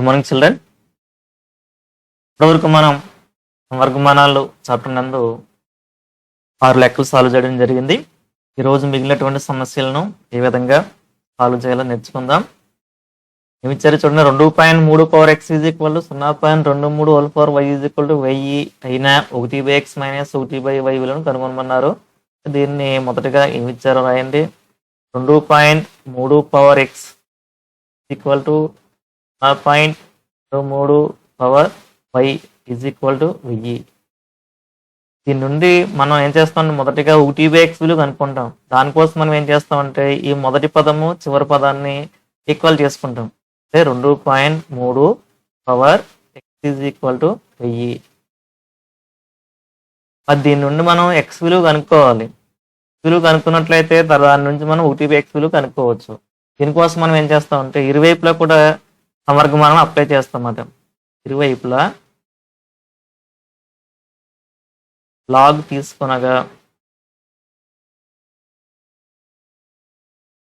Morning children. ఇప్పటివరకు మనం వర్గమానాలు chapter నందు 6 లెక్కలు సాల్వ్ చేయడం జరిగింది. ఈరోజు మిగిలినటువంటి సమస్యలను ఏ విధంగా సాల్వ్ చేయాలో నేర్చుకుందాం. ఏమి ఇచ్చారు చూడండి. 2.3 power x is equal to 0.23 whole power y is equal to 1000 అయినా 1/x మైనస్ 1/y విలువను కనుగొనమన్నారు. దీన్ని మొదటగా ఏమి ఇచ్చారో రాయండి. 2.3 power x equal to 0.23 power y is equal to 1000. దీని నుండి మనం ఏం చేస్తాం, మొదటిగా 1/x విలువ కనుక్కుంటాం. దానికోసం మనం ఏం చేస్తామంటే ఈ మొదటి పదము చివరి పదాన్ని ఈక్వల్ చేసుకుంటాం. అంటే 2.3 power x is equal to 1000. మరి దీని నుండి మనం x విలువ కనుక్కోవాలి. విలువ కనుక్కున్నట్లయితే దాని నుంచి మనం 1/x విలువ కనుక్కోవచ్చు. దీనికోసం మనం ఏం చేస్తామంటే ఇరువైపులా కూడా సమవర్గమానం అప్లై చేస్తాం అన్నమాట. ఇరువైపులా లాగ్ తీసుకొనగా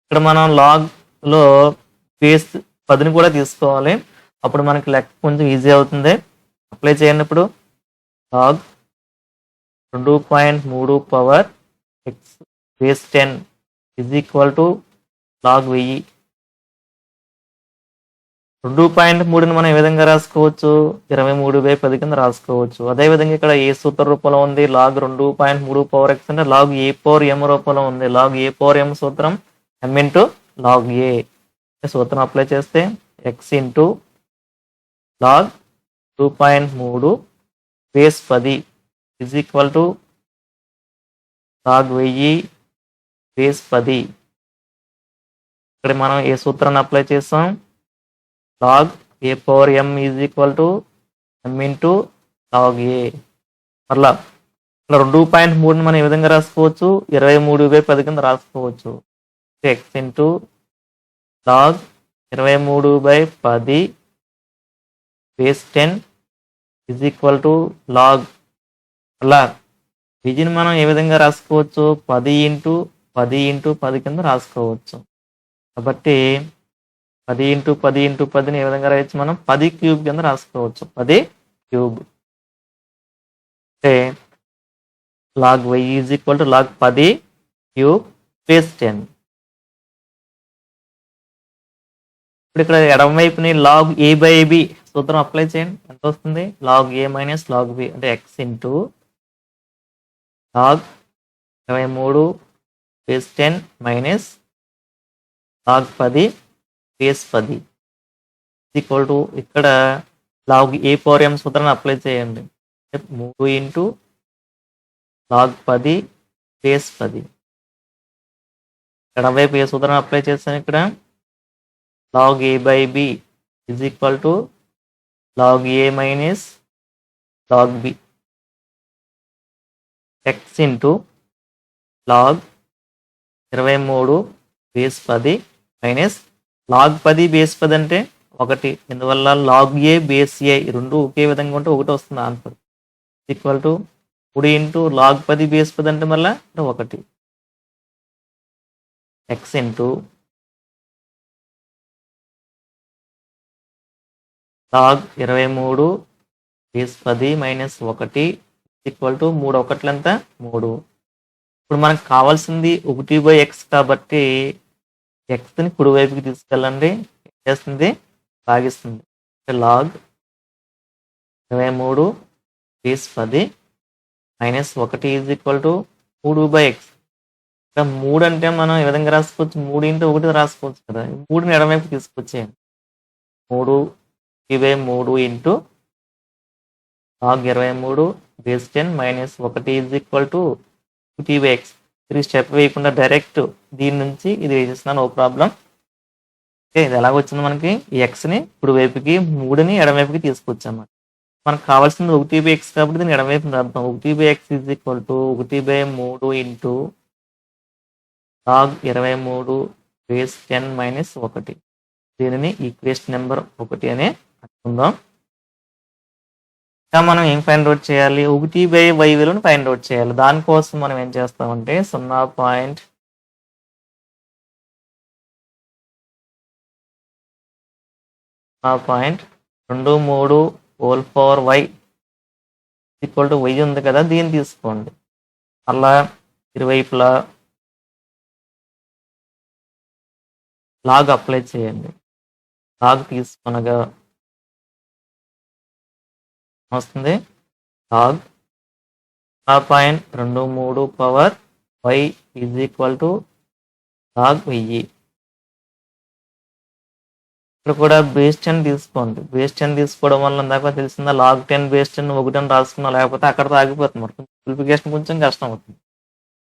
ఇక్కడ మనం లాగ్ లో బేస్ 10ని కూడా తీసుకోవాలి. అప్పుడు మనకి లెక్క కొంచెం ఈజీ అవుతుంది. అప్లై చేయండి. ఇప్పుడు log 2.3 power x base 10 is equal to log 1000. 2.3ని మనం ఏ విధంగా రాసుకోవచ్చు, 23/10 కింద రాసుకోవచ్చు. అదేవిధంగా ఇక్కడ ఏ సూత్ర రూపంలో ఉంది, లాగ్ 2.3 పవర్ x అంటే లాగ్ a పవర్ m రూపంలో ఉంది. లాగ్ a పవర్ m సూత్రం m ఇంటూ లాగ్ a. సూత్రం అప్లై చేస్తే x into log 2.3 base 10 is equal to log 1000 base 10. ఇక్కడ మనం ఏ సూత్రాన్ని అప్లై చేస్తాం, log a power m is equal to m into log a. మరలా ఇలా 2.3ని మనం ఏ విధంగా రాసుకోవచ్చు, 23/10 కింద రాసుకోవచ్చు. x into log 23/10 base 10 is equal to log. అలా వీటిని మనం ఏ విధంగా రాసుకోవచ్చు, 10 ఇంటూ 10 కింద రాసుకోవచ్చు. కాబట్టి 10 ఇంటూ 10ని ఏ విధంగా రాయొచ్చు, మనం 10 క్యూబ్ కింద రాసుకోవచ్చు. 10 క్యూబ్ అంటే log y is equal to log 10 cube base 10. ఇప్పుడు ఇక్కడ ఎడమ వైపుని లాగ్ a/b సూత్రం అప్లై చేయండి. ఎంత వస్తుంది, log a minus log b అంటే x into log 23 base 10 minus log 10 base 10 equal to ఇక్కడ లాగ్ a పవర్ m సూత్రాన్ని అప్లై చేయండి. 3 ఇంటూ లాగ్ 10 బేస్ 10. ఎడమ వైపు ఏ సూత్రాన్ని అప్లై చేస్తాను, ఇక్కడ log a/b is equal to log a minus log b. x into log 23 base 10 minus log 10 base 10 అంటే 1. ఇందువల్ల లాగ్ a బేస్ a రెండు ఒకే విధంగా ఉంటే 1 వస్తుంది answer. Equal to 3 into log 10 base 10 అంటే మళ్ళీ 1. x into log 23 base 10 minus 1 equal to 3 1 ఎంత 3. ఇప్పుడు మనకు కావాల్సింది 1/x కాబట్టి xని కుడి వైపుకి తీసుకెళ్ళండి. చేస్తుంది భాగిస్తుంది. Log 23 base 10 minus 1 is equal to 3/x. ఇక్కడ 3 అంటే మనం ఏ విధంగా రాసుకోవచ్చు, 3 ఇంటూ 1 రాసుకోవచ్చు కదా. 3ని ఎడమవైపు తీసుకొచ్చేయండి. 3/3 into log 23 base 10 minus 1 is equal to 2/x. ఇది స్టెప్ వేయకుండా డైరెక్ట్ దీని నుంచి ఇది వేసేస్తున్నాను, నో ప్రాబ్లం. ఓకే, ఇది ఎలాగ వచ్చింది మనకి, ఈ ఎక్స్ని ఇప్పుడు వైపుకి 3ని ఎడమవైపుకి తీసుకొచ్చాము. మనకు కావాల్సింది 1/x కాబట్టి దీన్ని ఎడమవైపు రాద్దాం. 1/x is equal to 1/3 into log 23 base 10 minus 1. దీనిని ఈక్వేషన్ నెంబర్ 1 అనే అనుకుందాం. ఇంకా మనం ఏం ఫైండ్ అవుట్ చేయాలి, 1/y విలువను ఫైండ్ అవుట్ చేయాలి. దానికోసం మనం ఏం చేస్తామంటే 0.0 2 3 whole power y equal to y ఉంది కదా, దీన్ని తీసుకోండి. అలా ఇరువైపులా లాగ్ అప్లై చేయండి. లాగ్ తీసుకొనగా వస్తుంది log 0.23 power y is equal to log 1000. ఇక్కడ కూడా బేస్ 10 తీసుకోండి. బేస్ 10 తీసుకోవడం వల్ల ఇందాక తెలిసిందా లాగ్ 10 బేస్ 10 1 అని రాసుకున్నా, లేకపోతే అక్కడతో ఆగిపోతుంది. మరి సింప్లిఫికేషన్ కొంచెం కష్టం అవుతుంది.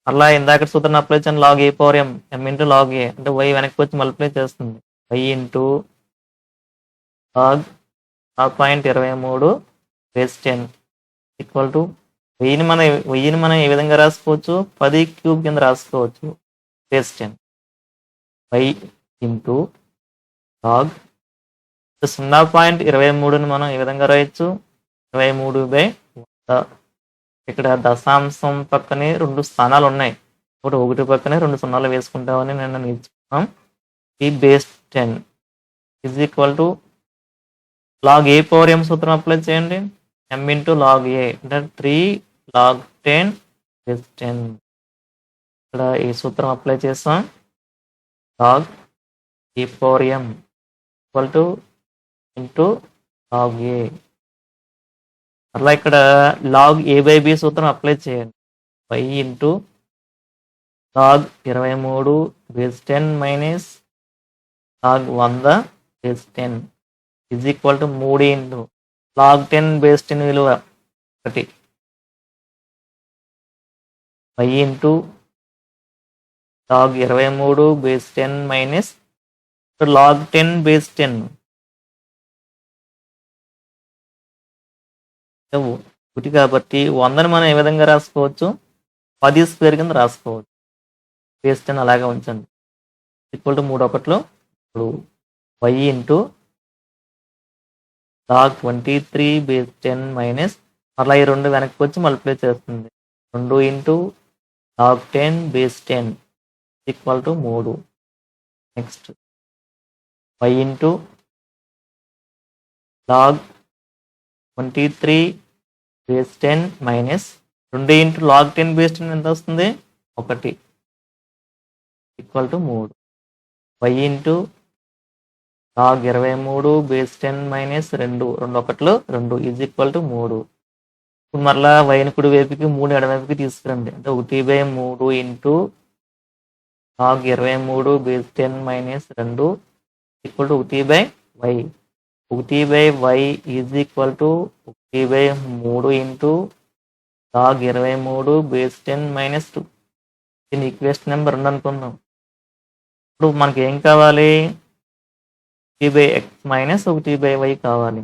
అలా ఇందాక సూత్రాన్ని అప్లై చేయండి. Log a power m, m into log a అంటే వై వెనక్కి వచ్చి మల్టిప్లై చేస్తుంది. Y into log 0.23 base 10 equal to వెయ్యిని మనం ఏ విధంగా రాసుకోవచ్చు, 10 క్యూబ్ కింద రాసుకోవచ్చు. బేస్ 10 వై ఇంటూ లాగ్ 0.23ని మనం ఏ విధంగా రాయొచ్చు, 23/100. ఇక్కడ దశాంశం పక్కనే 2 స్థానాలు ఉన్నాయి. ఇప్పుడు 1 పక్కనే 2 సున్నాలు వేసుకుంటామని నిన్న నేర్చుకున్నాం. ఈ base 10 is equal to log a power m సూత్రం అప్లై చేయండి. ఎం ఇంటూ లాగ్ ఏ అంటే 3 లాగ్ 10 బేస్ 10. ఇక్కడ ఈ సూత్రం అప్లై చేస్తాం. Log a power m equal to into log a. అట్లా ఇక్కడ లాగ్ ఏ బై బి సూత్రం అప్లై చేయండి. Y into log 23 base 10 minus log 100 base 10 is equal to 3 into log 10 base 10 విలువ 1, y into log 23 base 10 minus log 10 base 10 1 కాబట్టి 100ని మనం ఏ విధంగా రాసుకోవచ్చు, 10 స్క్వేర్ కింద రాసుకోవచ్చు. బేస్ 10 అలాగే ఉంచండి. ఈక్వల్ టు 3 ఒకటిలో ఇప్పుడు y into log 23 base 10 minus అలా ఈ 2 వెనక్కి వచ్చి మల్టిప్లై చేస్తుంది. 2 into log 10 base 10 equal to 3. Next y into log 23 base 10 minus 2 into log 10 base 10 ఎంత వస్తుంది, 1 equal to 3. Y into log 23 base 10 minus 2 ఒకటిలో 2 ఈజ్ ఈక్వల్ టు 3. ఇప్పుడు మరలా వైని కుడి వైపుకి 3 ఎడవైపుకి తీసుకురండి. అంటే 1/3 into log 23 base 10 minus 2 equal to 1/y. 1/y is equal to 1/3 into log 23 base 10 minus 2. దీని ఈక్వేషన్ నెంబర్ 2 అనుకుందాం. ఇప్పుడు మనకి ఏం కావాలి, 1/x మైనస్ 1/y కావాలి.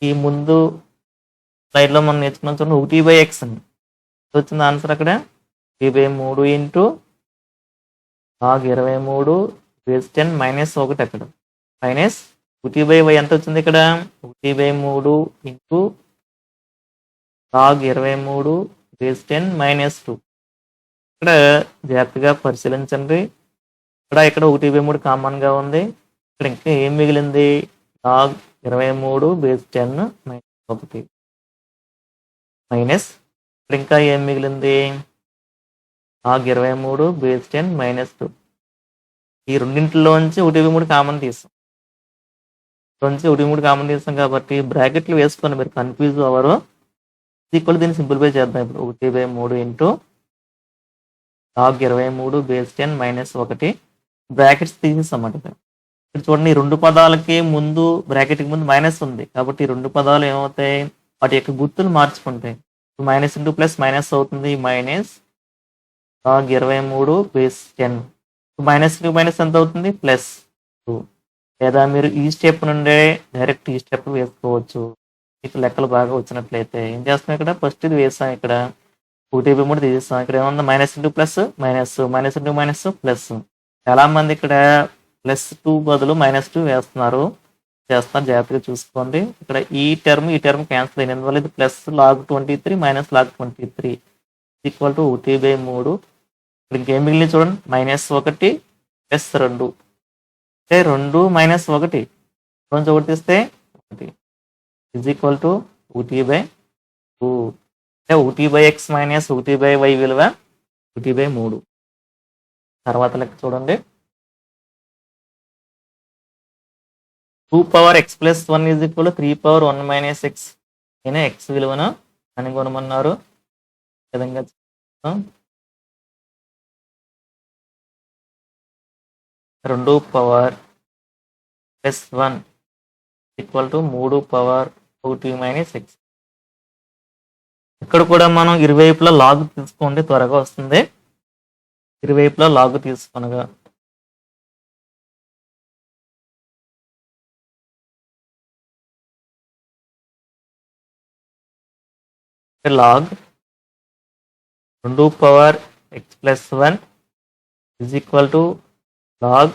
ఈ ముందు స్లైడ్లో మనం నేర్చుకున్న చూడండి 1/x అని వచ్చింది ఆన్సర్. అక్కడ 1/3 ఇంటూ లాగ్ 23 బేస్ 10 మైనస్ 1 అక్కడ మైనస్ 1/y ఎంత వచ్చింది ఇక్కడ, 1/3 ఇంటూ లాగ్ 23 బేస్ 10 మైనస్ 2. ఇక్కడ జాగ్రత్తగా పరిశీలించండి. ఇక్కడ 1/3 కామన్గా ఉంది. ఇక్కడ ఇంకా ఏం మిగిలింది, లాగ్ 23 బేస్ 10 మైనస్ 1 మైనస్ ఇక్కడ ఇంకా ఏం మిగిలింది, లాగ్ 23 బేస్ 10 మైనస్ 2. ఈ రెండింటిలోంచి 1/3 కామన్ తీస్తాం. 1/3 కామన్ తీస్తాం కాబట్టి బ్రాకెట్లు వేసుకొని మీరు కన్ఫ్యూజ్ అవ్వరు. ఈక్వల్ దీన్ని సింప్లిఫై చేద్దాం. ఇప్పుడు 1/3 into log 23 base 10 minus 1 brackets తీసేస్తాం. ఇక్కడ చూడండి, ఈ 2 పదాలకి ముందు బ్రాకెట్కి ముందు మైనస్ ఉంది కాబట్టి ఈ 2 పదాలు ఏమవుతాయి, వాటి యొక్క గుర్తులు మార్చుకుంటాయి. మైనస్ ఇంటూ ప్లస్ మైనస్ అవుతుంది. Minus log 23 base 10 minus minus ఎంత అవుతుంది, ప్లస్ 2. లేదా మీరు ఈ స్టెప్ నుండే డైరెక్ట్ ఈ స్టెప్ వేసుకోవచ్చు. మీకు లెక్కలు బాగా వచ్చినట్లయితే ఏం చేస్తాం, ఇక్కడ ఫస్ట్ ఇది వేస్తాం. ఇక్కడ 1/3 తీసేస్తాం. ఇక్కడ ఏమన్నా minus into plus minus, minus into minus plus. చాలా మంది ఇక్కడ +2 బదులు -2 వేస్తున్నారు. జాగ్రత్తగా చూసుకోండి. ఇక్కడ ఈ టర్మ్ క్యాన్సిల్ అయినందువల్ల ఇది plus log 23 minus log 23 equal to 1/3. ఇక్కడ ఇంకేం మిగిలింది చూడండి, -1 + 2 అంటే 2 - 1 2 తీస్తే 1. ఈజ్ ఈక్వల్ టు 1/2 అంటే 1/x మైనస్ 1/y విలువ 1/3. తర్వాత లెక్క చూడండి. 2 power x plus 1 is equal 3 power 1 minus x అయినా x విలువను కనుగొనమన్నారు. విధంగా 2 power plus 1 equal to 3 power 1 minus x. ఇక్కడ కూడా మనం ఇరువైపులా లాగ్ తీసుకోండి, త్వరగా వస్తుంది. ఇరువైపులా లాగ్ తీసుకొనగా log 2 power x plus 1 is equal to log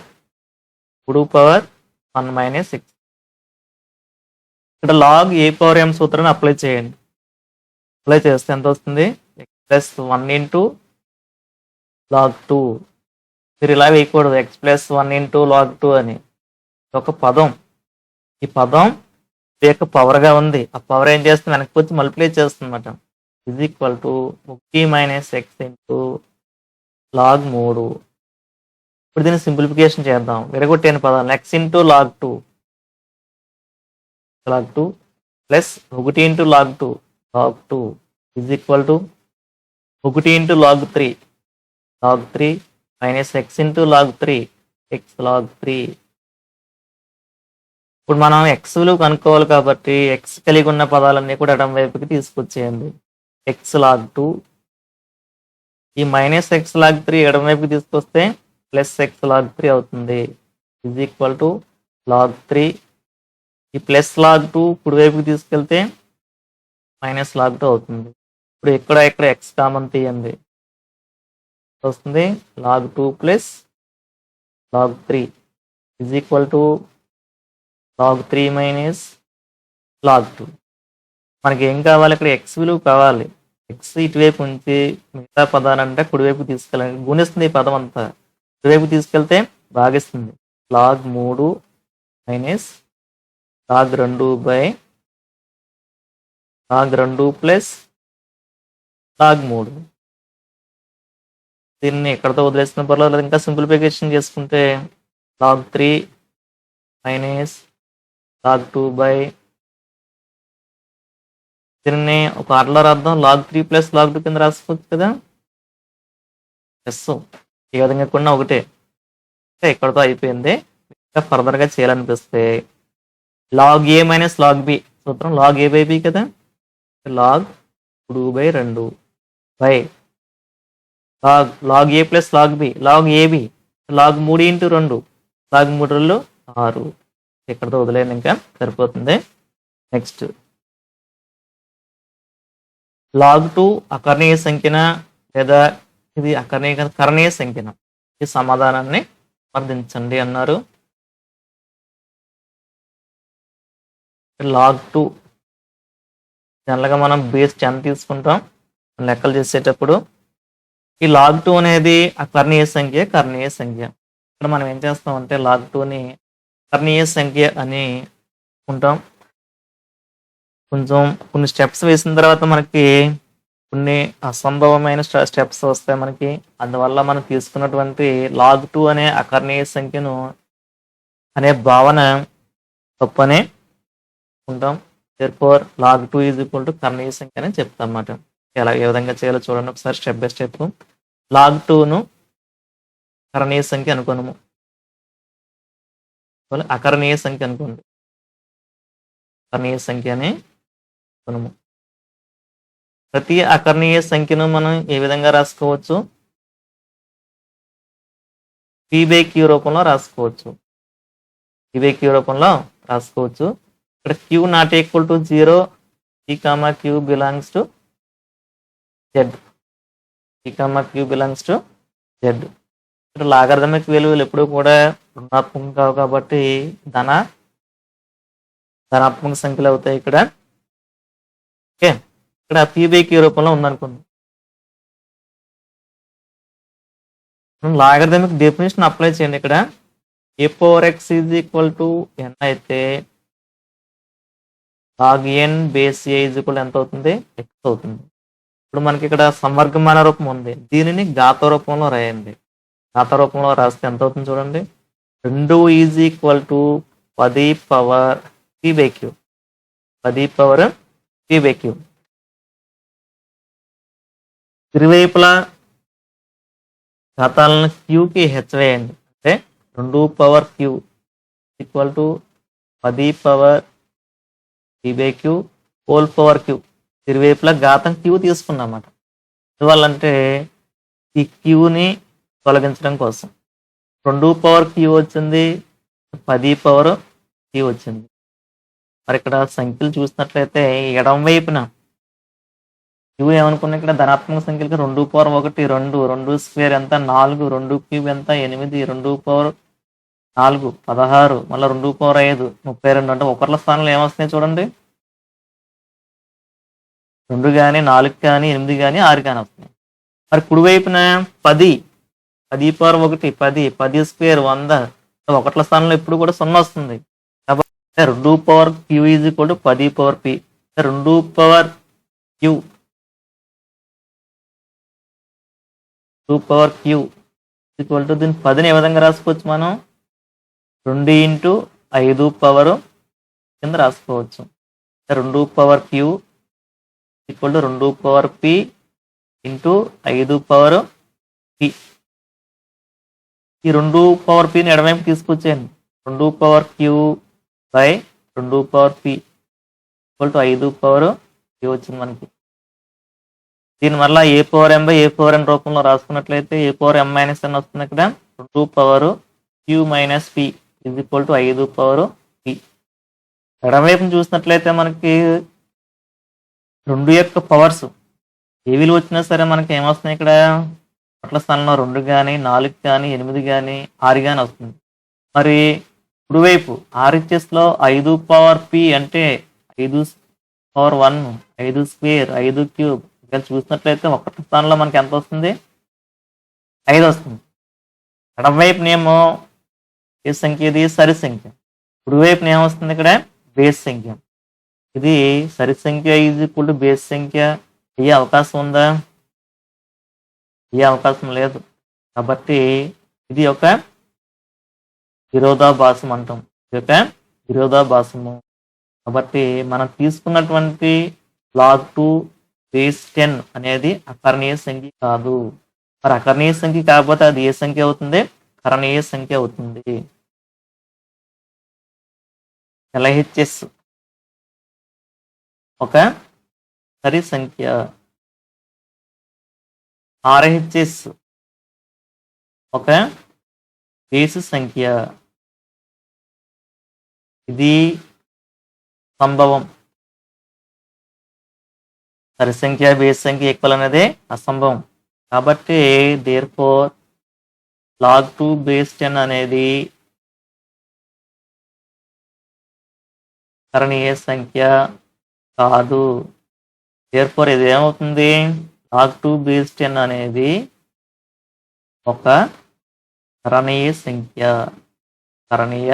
3 power 1 minus x. ఇక్కడ లాగ్ ఏ పవర్ m సూత్రాన్ని అప్లై చేయండి. అప్లై చేస్తే ఎంత వస్తుంది? x plus 1 into log 2. మీరు ఇలా వేయకూడదు, x ప్లస్ 1 ఇంటూ లాగ్ 2 అని. ఒక పదం, ఈ పదం యొక్క పవర్గా ఉంది. ఆ పవర్ ఏం చేస్తుంది? వెనక్కి వచ్చి మల్టిప్లై చేస్తుంది అన్నమాట. Is equal to 1 minus x into log 3. ఇప్పుడు దీన్ని సింప్లిఫికేషన్ చేద్దాం. విరగొట్టిన పదాలు x into log 2 plus 1 into log 2 is equal to 1 into log 3 minus x into log 3 x log 3. ఇప్పుడు మనం x విలువ కనుక్కోవాలి కాబట్టి x కలిగి ఉన్న పదాలన్నీ కూడా ఎడమ వైపుకి తీసుకొచ్చేయండి. x లాగ్ 2 ఈ మైనస్ x లాగ్ 3 ఎడమ వైపుకి తీసుకొస్తే ప్లస్ x లాగ్ 3 అవుతుంది. Is equal to log 3. ఈ ప్లస్ లాగ్ 2 కుడి వైపుకి తీసుకెళ్తే మైనస్ లాగ్ 2 అవుతుంది. ఇప్పుడు ఇక్కడ x కామన్ తీయండి, వస్తుంది log 2 plus log 3 is equal to log 3 minus log 2. మనకి ఏం కావాలి? ఇక్కడ x విలువ కావాలి. x ఇటువైపు ఉంచి మిగతా పదాలంటే కుడివైపు తీసుకెళ్ళాలి. గుణిస్తుంది ఈ పదం అంతా, కుడివైపు తీసుకెళ్తే భాగిస్తుంది. Log 3 minus log 2 plus log 3. దీన్ని ఎక్కడితో వదిలేసిన పర్లేదు, ఇంకా సింప్లిఫికేషన్ చేసుకుంటే లాగ్ 3 మైనస్ లాగ్ 2 దీన్ని ఒక ఆటలో రాద్దాం. లాగ్ 3 ప్లస్ లాగ్ 2 కింద రాసుకోవచ్చు కదా. ఎస్, ఈ విధంగా కూడా ఒకటే. ఇక్కడతో అయిపోయింది. ఇంకా ఫర్దర్గా చేయాలనిపిస్తే log a minus log b సూత్రం లాగ్ ఏ బై బి కదా. Log 2/2 by log a plus log b log AB log 3 into 2 log 3 2 6. ఇక్కడతో వదిలేయండి, ఇంకా సరిపోతుంది. నెక్స్ట్ లాగ్ 2 అకర్ణీయ సంఖ్యన లేదా ఇది కరణీయ సంఖ్యన? ఈ సమాధానాన్ని వర్ధించండి అన్నారు. లాగ్ 2 జనరల్గా మనం బేస్ 10 తీసుకుంటాం లెక్కలు చేసేటప్పుడు. ఈ లాగ్ 2 అనేది అకర్ణీయ సంఖ్య. ఇక్కడ మనం ఏం చేస్తామంటే లాగ్ 2ని కర్ణీయ సంఖ్య అని ఉంటాం. కొన్ని స్టెప్స్ వేసిన తర్వాత మనకి కొన్ని అసంభవమైన స్టెప్స్ వస్తాయి మనకి. అందువల్ల మనం తీసుకున్నటువంటి లాగ్ 2 అనే అకర్ణీయ సంఖ్యను అనే భావన తప్పనే ఉంటాం. Therefore log 2 is equal to కర్ణీయ సంఖ్య అని చెప్తాం అన్నమాట. ఎలా ఏ విధంగా చేయాలో చూడండి ఒకసారి స్టెప్ బై స్టెప్. లాగ్ 2ను కరణీయ సంఖ్య అనుకోనము, అకరణీయ సంఖ్య అనుకోండి. కరణీయ సంఖ్య అని అనుకోనము. ప్రతి అకర్ణీయ సంఖ్యను మనం ఏ విధంగా రాసుకోవచ్చు? p/q రూపంలో రాసుకోవచ్చు. p/q రూపంలో రాసుకోవచ్చు. ఇక్కడ q not equal to 0, p, q belongs to z. p, q belongs to z. ఇక్కడ లాగరిథమిక్ విలువలు ఎప్పుడు కూడా రుణాత్మకం కావు కాబట్టి ధనాత్మక సంఖ్యలు అవుతాయి ఇక్కడ. ఓకే, ఇక్కడ p/q రూపంలో ఉందనుకుందాం. లాగరిథమిక్ డెఫినేషన్ అప్లై చేయండి. ఇక్కడ a power x is equal to n అయితే log n base a is equal ఎంత అవుతుంది ఎక్స్ అవుతుంది. ఇప్పుడు మనకి ఇక్కడ సంవర్గమాన రూపం ఉంది, దీనిని ఘాత రూపంలో రాయండి. ఘాత రూపంలో రాస్తే ఎంత అవుతుంది చూడండి, 2 is equal to 10 power p/q, 10 power p/q. ఇరువైపులా ఘాతాలను క్యూకి హెచ్చవేయండి, అంటే 2 power q equal to 10 power p/q whole power q. ఇరువైపులా ఘాతం q తీసుకున్నమాట. ఎందువల్లంటే ఈ క్యూని తొలగించడం కోసం. 2 పవర్ q వచ్చింది, 10 పవర్ q వచ్చింది. మరి ఇక్కడ సంఖ్యలు చూసినట్లయితే ఎడమ వైపున q ఏమనుకున్నా, ఇక్కడ ధనాత్మక సంఖ్యలకి 2 పవర్ 1 2, 2 స్క్వేర్ ఎంత 4, 2 క్యూబ్ ఎంత 8, 2 పవర్ 4 16, మళ్ళీ 2 పవర్ 5 32. అంటే ఒకర్ల స్థానంలో ఏమొస్తున్నాయి చూడండి, 2 కానీ 4 కానీ 8 కానీ 6 కానీ వస్తున్నాయి. మరి కుడివైపున 10 పవర్ 1 10, 10 స్క్వేర్ 100. ఒకట్ల స్థానంలో ఎప్పుడు కూడా 0 వస్తుంది. కాబట్టి 2 power q is equal to 10 power p. 2 power q 2 power q equal to దీన్ని 10ని ఏ విధంగా రాసుకోవచ్చు మనం, 2 ఇంటూ 5 పవర్ కింద రాసుకోవచ్చు. 2 power q equal to 2 power p into 5 power p. ఈ 2 పవర్ పిని ఎడమవైపు తీసుకొచ్చాను, 2 power q by 2 power p equal to 5 power p వచ్చింది మనకి. దీని వల్ల a power m by a power n రూపంలో రాసుకున్నట్లయితే ఏ పవర్ ఎం మైనస్ ఎన్ వస్తుంది. ఇక్కడ 2 power q minus p is equal to 5 power p. ఎడమవైపును చూసినట్లయితే మనకి 2 యొక్క పవర్స్ ఏ విలువ వచ్చినా సరే మనకి ఏమొస్తున్నాయి, ఇక్కడ ఒకట్ల స్థానంలో 2 కానీ 4 కానీ 8 కానీ 6 కానీ వస్తుంది. మరి కుడివైపు RHSలో 5 పవర్ పి అంటే 5 పవర్ 1, 5 స్క్వేర్ 5 క్యూబ్. ఇక్కడ చూసినట్లయితే ఒకట్ల స్థానంలో మనకి ఎంత వస్తుంది, 5 వస్తుంది. ఎడమవైపునేమో ఏ సంఖ్య, ఇది సరి సంఖ్య. కుడివైపున ఏమొస్తుంది, ఇక్కడ బేస్ సంఖ్య. ఇది సరి సంఖ్య ఈజ్ ఈక్వల్ టు బేస్ సంఖ్య అయ్యే అవకాశం ఉందా, అయ్యే అవకాశం లేదు. కాబట్టి ఇది ఒక విరోధాభాసం అంటాం, ఇది ఒక విరోధాభాసము. కాబట్టి మనం తీసుకున్నటువంటి లాగ్ 2 బేస్ 10 అనేది అకరణీయ సంఖ్య కాదు. మరి అకరణీయ సంఖ్య కాకపోతే అది ఏ సంఖ్య అవుతుంది, కరణీయ సంఖ్య అవుతుంది. LHS ఒక సరి సంఖ్య, RHS ఒక బేసి సంఖ్య. ఇది సంభవం. సరి సంఖ్య బేసి సంఖ్య ఈక్వల్ అనేది అసంభవం. కాబట్టి దేర్ఫోర్ లాగ్ 2 బేస్ 10 అనేది కరణీయ సంఖ్య కాదు. దేర్ఫోర్ ఇది ఏమవుతుంది, లాగ్ 2 బేస్ 10 అనేది ఒక కరణీయ సంఖ్య, కరణీయ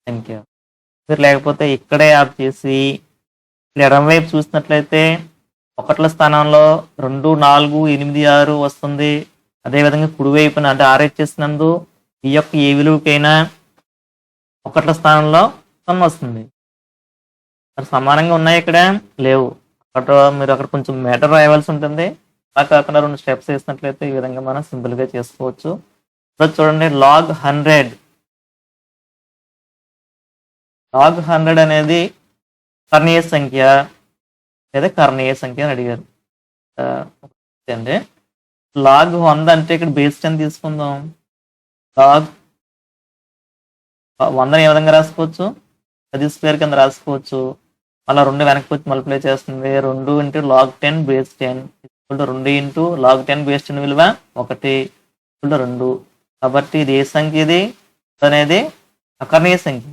సంఖ్య. మీరు లేకపోతే ఇక్కడే ఆఫ్ చేసి ఎడమవైపు చూసినట్లయితే ఒకట్ల స్థానంలో 2 4 8 6 వస్తుంది. అదేవిధంగా కుడివైపున అంటే RHS నందు ఈ యొక్క ఏ విలువకైనా ఒకట్ల స్థానంలో 0 వస్తుంది. మరి సమానంగా ఉన్నాయి, ఇక్కడ లేవు. మీరు అక్కడ కొంచెం మీటర్ రాయవలసి ఉంటుంది. అలా కాకుండా 2 స్టెప్స్ వేసినట్లయితే ఈ విధంగా మనం సింపుల్గా చేసుకోవచ్చు. ఇప్పుడు చూడండి, లాగ్ 100 అనేది కర్ణీయ సంఖ్య లేదా కర్ణీయ సంఖ్య అని అడిగారు. అండి లాగ్ 100 అంటే ఇక్కడ బేస్ 10 తీసుకుందాం. లాగ్ 100 ఏ విధంగా రాసుకోవచ్చు, 10 స్క్వేర్ కింద రాసుకోవచ్చు. మళ్ళీ 2 వెనక్కి వచ్చి మల్టిప్లై చేస్తుంది. 2 into log 10 base 10 2 into log 10 base 10 విలువ 1 2. కాబట్టి ఇది ఏ సంఖ్య, ఇది అనేది అకర్ణీయ సంఖ్య.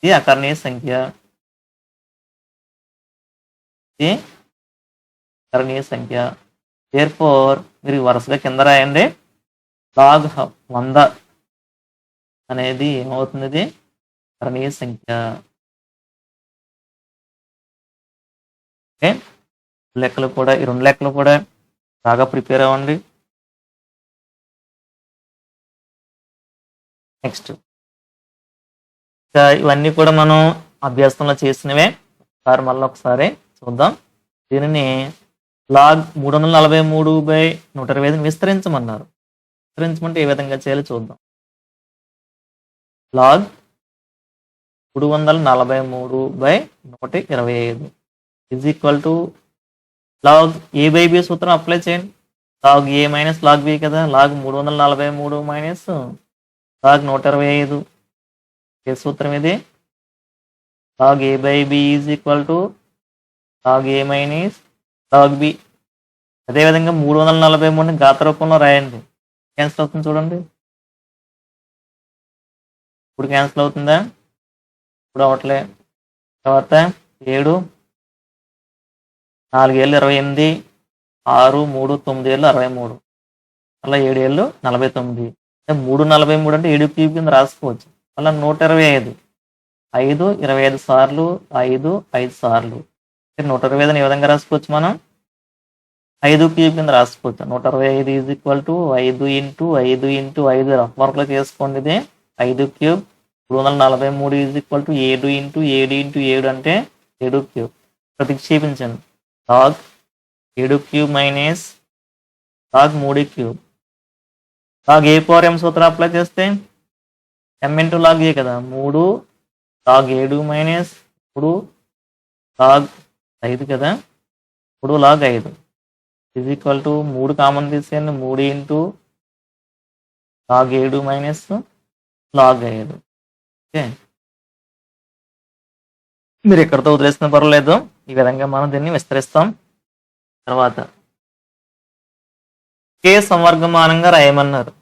ఇది అకర్ణీయ సంఖ్య, ఇది అకర్ణీయ సంఖ్య. దేర్ఫోర్ మీరు వరుసగా కింద రాయండి. లాగ్ 100 అనేది ఏమవుతుంది, ఇది అకర్ణీయ సంఖ్య. ఓకే, లెక్కలు కూడా ఈ 2 లెక్కలు కూడా బాగా ప్రిపేర్ అవ్వండి. నెక్స్ట్ ఇంకా ఇవన్నీ కూడా మనం అభ్యాసంలో చేసినవే. మళ్ళీ ఒకసారి చూద్దాం. దీనిని లాగ్ 343/125 విస్తరించమన్నారు. విస్తరించమంటే ఏ విధంగా చేయాలో చూద్దాం. Log 343/125 is equal to log a/b సూత్రం అప్లై చేయండి. Log a minus log b కదా. లాగ్ 343 మైనస్ లాగ్ 125 ఏ సూత్రం ఇది? Log a/b is equal to log a minus log b. అదేవిధంగా 343ని ఘాత రూపంలో రాయండి. క్యాన్సిల్ అవుతుంది చూడండి. ఇప్పుడు క్యాన్సిల్ అవుతుందా? ఇప్పుడు అవట్లే. తర్వాత 7 4 ఏళ్ళు 28, 6 3 9 ఏళ్ళు 63, అలా 7 ఏళ్ళు 49. 343 అంటే 7 క్యూబ్ కింద రాసుకోవచ్చు. అలా 125 5 25 సార్లు 5 5 సార్లు 125 ఏ విధంగా రాసుకోవచ్చు? మనం 5 క్యూబ్ కింద రాసుకోవచ్చు. 125 is equal to 5 into 5 into 5 rough వర్క్లో చేసుకోండి. ఇది 5 cube. 343 is equal to 7 into 7 into 7 అంటే 7 క్యూబ్. ప్రతిక్షేపించండి. Log 7 cube minus log 3 cube. Log a/m సూత్రం అప్లై చేస్తే m ఇంటూ లాగ్ a కదా. 3 లాగ్ 7 మైనస్ 3 లాగ్ 5 కదా. 3 log 5 is equal to 3 common తీసేయండి. 3 into log 7 minus log 5. Okay, మీరు ఎక్కడితో వదిలేసిన పర్వాలేదు. ఈ విధంగా మనం దీన్ని విస్తరిస్తాం. తర్వాత కే సంవర్గమానంగా రాయమన్నారు.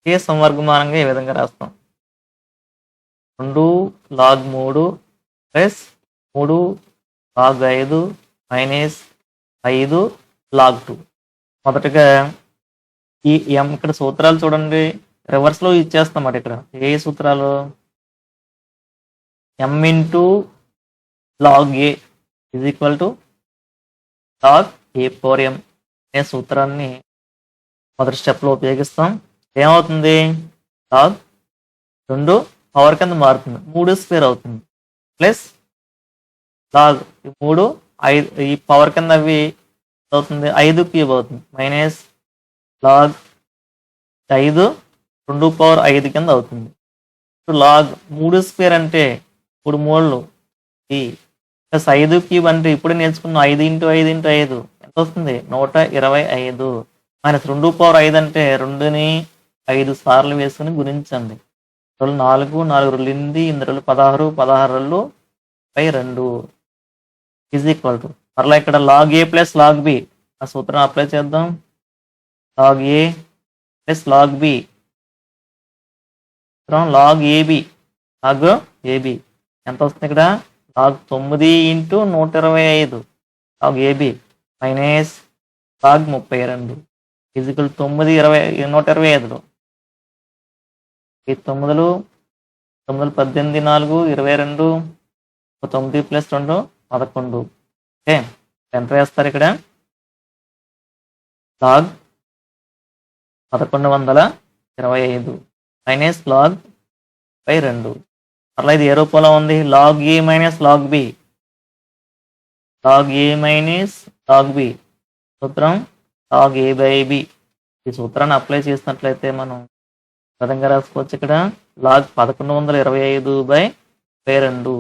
కే సంవర్గమానంగా ఏ విధంగా రాస్తాం? 2 log 3 plus 3 log 5 minus 5 log 2. మొదటగా ఈ ఇక్కడ సూత్రాలు చూడండి, రివర్స్లో ఇచ్చేస్తామాట. ఇక్కడ ఏ సూత్రాలు? m into log a is equal to log a/m అనే సూత్రాన్ని మొదటి స్టెప్లో ఉపయోగిస్తాం. ఏమవుతుంది? లాగ్ 2 పవర్ కింద మారుతుంది, 3 స్క్వేర్ అవుతుంది. ప్లస్ లాగ్ 3 5 ఈ పవర్ కింద అవి అవుతుంది 5 క్యూబ్ అవుతుంది. మైనస్ లాగ్ 5 2 పవర్ 5 కింద అవుతుంది. లాగ్ 3 స్క్వేర్ అంటే 3 మూడు ఈ ప్లస్ 5 క్యూబ్ అంటే ఇప్పుడు నేర్చుకున్నాం 5 ఇంటూ 5 ఇంటూ 5 ఎంత వస్తుంది? 125. మైనస్ 2 పవర్ 5 అంటే 2ని 5 సార్లు వేసుకుని గుణించండి. 4 4 8 8 16 16 బై 2 ఈజ్ ఈక్వల్ టు మరలా ఇక్కడ log a plus log b ఆ సూత్రం అప్లై చేద్దాం. Log a plus log b log AB. Log ab ఎంత వస్తుంది? ఇక్కడ log 9 into 125 log ab minus log 32 is equal 9 20 125లో ఈ 9 9 18 4 22 9 ప్లస్ 2 11. ఓకే, ఎంత వేస్తారు ఇక్కడ? Log 1125 minus log by 2. అట్లా ఇది ఏ రూపంలో ఉంది? Log a minus log b. Log a minus log b సూత్రం లాగ్ ఏ బై బి. ఈ సూత్రాన్ని అప్లై చేసినట్లయితే మనం విధంగా రాసుకోవచ్చు. ఇక్కడ లాగ్ 1125/2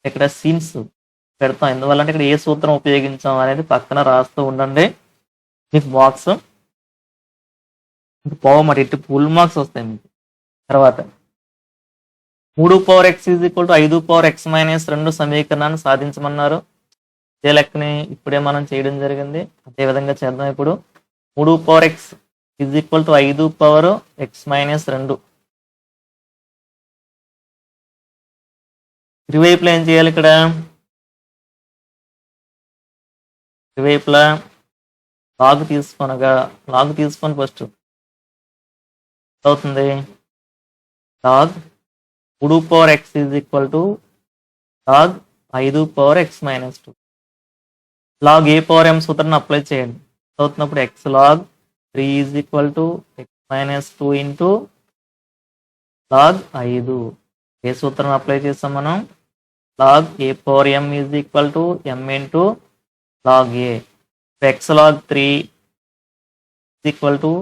ఇక్కడ సీన్స్ పెడతాం. ఎందువల్ల అంటే ఇక్కడ ఏ సూత్రం ఉపయోగించాం అనేది పక్కన రాస్తూ ఉండండి. మీకు బాక్స్ పోవమాట ఇటు ఫుల్ మార్క్స్ వస్తాయి మీకు. తర్వాత 3 power x is equal to 5 power x minus 2 సమీకరణాన్ని సాధించమన్నారు. ఇదే లెక్కని ఇప్పుడే మనం చేయడం జరిగింది. అదే విధంగా చేద్దాం. ఇప్పుడు 3 power x is equal to 5 power x minus 2. ఇరువైపులా ఏం చేయాలి? ఇక్కడ ఇరువైపులా లాగ్ తీసుకొని ఫస్ట్ అవుతుంది log 3 power x is equal to log 5 power x minus 2. Log a power m సూత్రాన్ని అప్లై చేయండి. అవుతున్నప్పుడు x log 3 is equal to x minus 2 into log 5. ఏ సూత్రం అప్లై చేస్తాం మనం? Log a power m is equal to m into log a. X log 3 equal to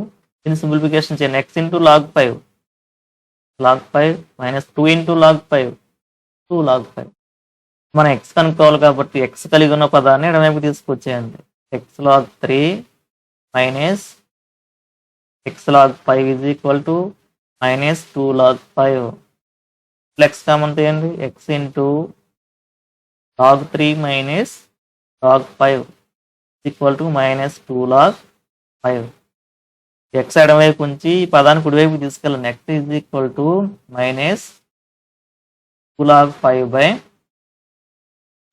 దీన్ని simplification చేయండి. X into log 5 minus 2 into log 5 2 log 5. మనం X కనుక్కోవాలి కాబట్టి X కలిగి ఉన్న పదాన్ని ఎడమవైపు తీసుకొచ్చేయండి. X log 3 minus x log 5 is equal to minus 2 log 5. X common తీయండి. X into log 3 minus log 5 equal to minus 2 log 5. X ఎడమవైపు ఉంచి ఈ పదాన్ని కుడివైపు తీసుకెళ్ళండి. X is equal to minus 2 log 5 by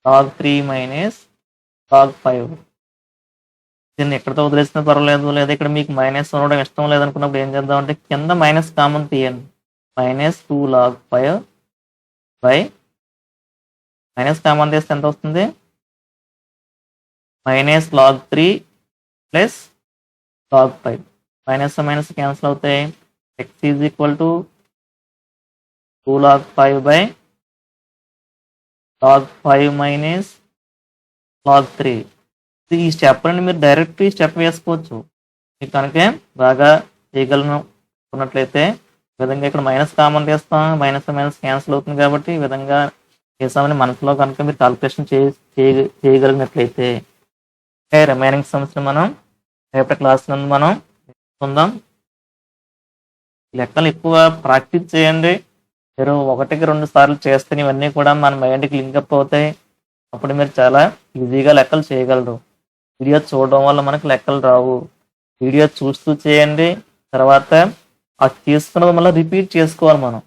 log 3 minus log 5. దీన్ని ఎక్కడితో వదిలేసినా పర్వాలేదు, లేదా ఇక్కడ మీకు మైనస్ ఉండడం ఇష్టం లేదనుకున్నప్పుడు ఏం చేద్దామంటే కింద మైనస్ కామన్ తీయండి. Minus 2 log 5 by minus common తీస్తే ఎంత వస్తుంది? Minus log 3 plus log 5. Minus minus cancel అవుతాయి. X is equal to 2 log 5 by log 5 minus log 3. ఈ స్టెప్ అని మీరు డైరెక్ట్ ఈ స్టెప్ వేసుకోవచ్చు. మీకు కనుక బాగా చేయగలను అనుకున్నట్లయితే ఈ విధంగా ఇక్కడ మైనస్ కామన్ తీస్తాం. మైనస్ మైనస్ క్యాన్సిల్ అవుతుంది కాబట్టి ఈ విధంగా చేసామని మనసులో కనుక మీరు కాల్కులేషన్ చేయగలిగినట్లయితే రిమైనింగ్ సమస్యను మనం రేపటి క్లాస్ నందు మనం పొందాం. లెక్కలు ఎక్కువ ప్రాక్టీస్ చేయండి. మీరు 1-2 సార్లు చేస్తే ఇవన్నీ కూడా మన మైండ్కి లింకప్ అవుతాయి. అప్పుడు మీరు చాలా ఈజీగా లెక్కలు చేయగలరు. వీడియో చూడడం వల్ల మనకు లెక్కలు రావు. వీడియో చూస్తూ చేయండి. తర్వాత అది తీసుకున్నది మళ్ళీ రిపీట్ చేసుకోవాలి మనం.